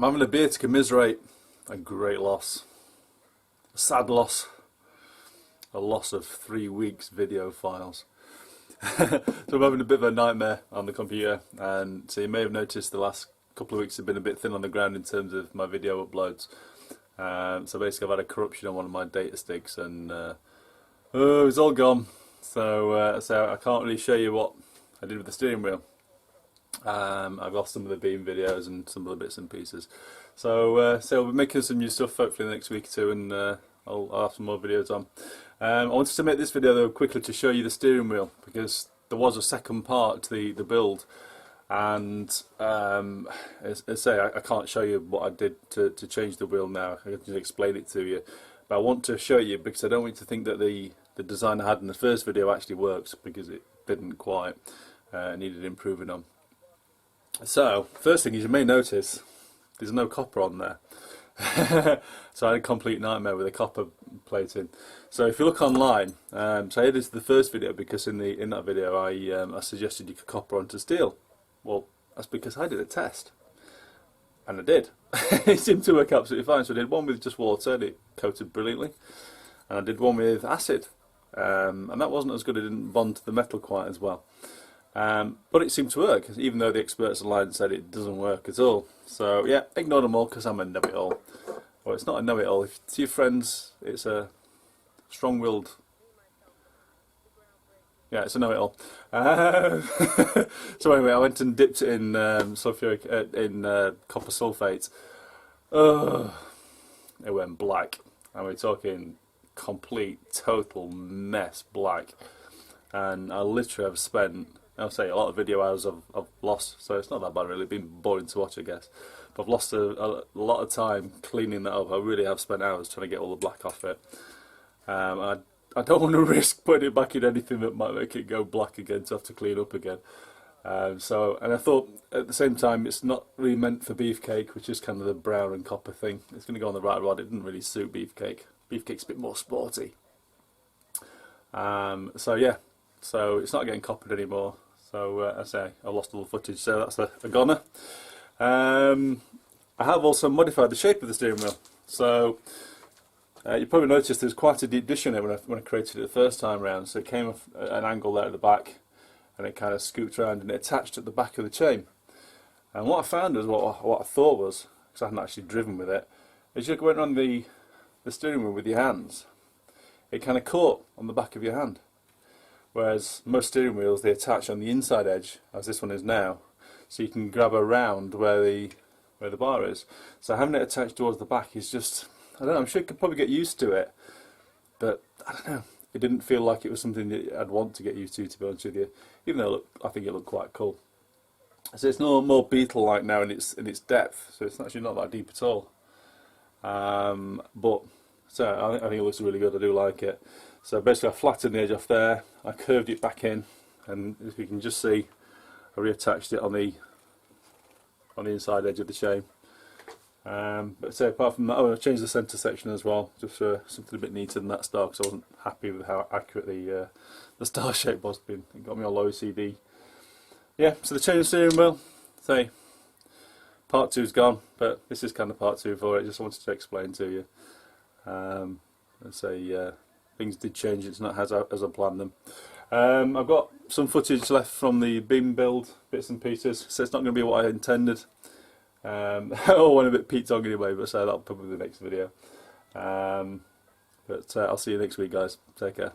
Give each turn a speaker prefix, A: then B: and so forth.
A: I'm having a beer to commiserate a great loss, a sad loss, a loss of 3 weeks video files. So I'm having a bit of a nightmare on the computer, and so you may have noticed the last couple of weeks have been a bit thin on the ground in terms of my video uploads. So basically I've had a corruption on one of my data sticks, and it's all gone. So I can't really show you what I did with the steering wheel. I've lost some of the beam videos and some of the bits and pieces. So I'll be making some new stuff hopefully in the next week or two, and I'll have some more videos on. I wanted to make this video though quickly to show you the steering wheel, because there was a second part to the build, and as I say, I can't show you what I did to change the wheel now. I can just explain it to you, but I want to show you because I don't want you to think that the design I had in the first video actually works, because it didn't quite. Needed improving on. So first thing is, you may notice there's no copper on there. So I had a complete nightmare with the copper plating. So if you look online, so I edited the first video because in that video I suggested you could copper onto steel. Well, that's because I did a test, and I did. It seemed to work absolutely fine. So I did one with just water, and it coated brilliantly, and I did one with acid, and that wasn't as good. It didn't bond to the metal quite as well. But it seemed to work, even though the experts online said it doesn't work at all. So yeah, ignore them all because I'm a know-it-all. Well, it's not a know-it-all. If to your friends, it's a strong-willed. Yeah, it's a know-it-all. So anyway, I went and dipped it in copper sulfate. It went black, and we're talking complete, total mess black. And I literally have spent, I'll say, a lot of video hours I've lost, so it's not that bad really. It's been boring to watch, I guess. But I've lost a lot of time cleaning that up. I really have spent hours trying to get all the black off it. I don't want to risk putting it back in anything that might make it go black again to have to clean up again. And I thought at the same time, it's not really meant for beefcake, which is kind of the brown and copper thing. It's going to go on the right rod. It didn't really suit beefcake. Beefcake's a bit more sporty. So yeah. So it's not getting coppered anymore. So I say I've lost all the footage, so that's a goner. I have also modified the shape of the steering wheel. So you probably noticed there's quite a deep dish in it when I created it the first time round. So it came off an angle there at the back, and it kind of scooped around and it attached at the back of the chain. And what I found is what I thought was, because I hadn't actually driven with it, is you went on the steering wheel with your hands, it kind of caught on the back of your hand. Whereas most steering wheels, they attach on the inside edge, as this one is now, so you can grab around where the bar is. So having it attached towards the back is just, I don't know, I'm sure you could probably get used to it, but I don't know, it didn't feel like it was something that I'd want to get used to be honest with you, even though I think it looked quite cool. So it's no more Beetle-like now in its depth, so it's actually not that deep at all. But so I think it looks really good, I do like it. So basically I flattened the edge off there, I curved it back in, and as you can just see, I reattached it on the inside edge of the chain. But so apart from that, I changed the centre section as well, just for something a bit neater than that star, because I wasn't happy with how accurate the star shape was. It got me all OCD. Yeah, so the change steering wheel, say, part 2's gone, but this is kind of part 2 for it, just wanted to explain to you. And say, things did change, it's not as I planned them. I've got some footage left from the beam build, bits and pieces, so it's not going to be what I intended. I all went a bit Pete Tong anyway, but so that'll probably be the next video. But I'll see you next week, guys. Take care.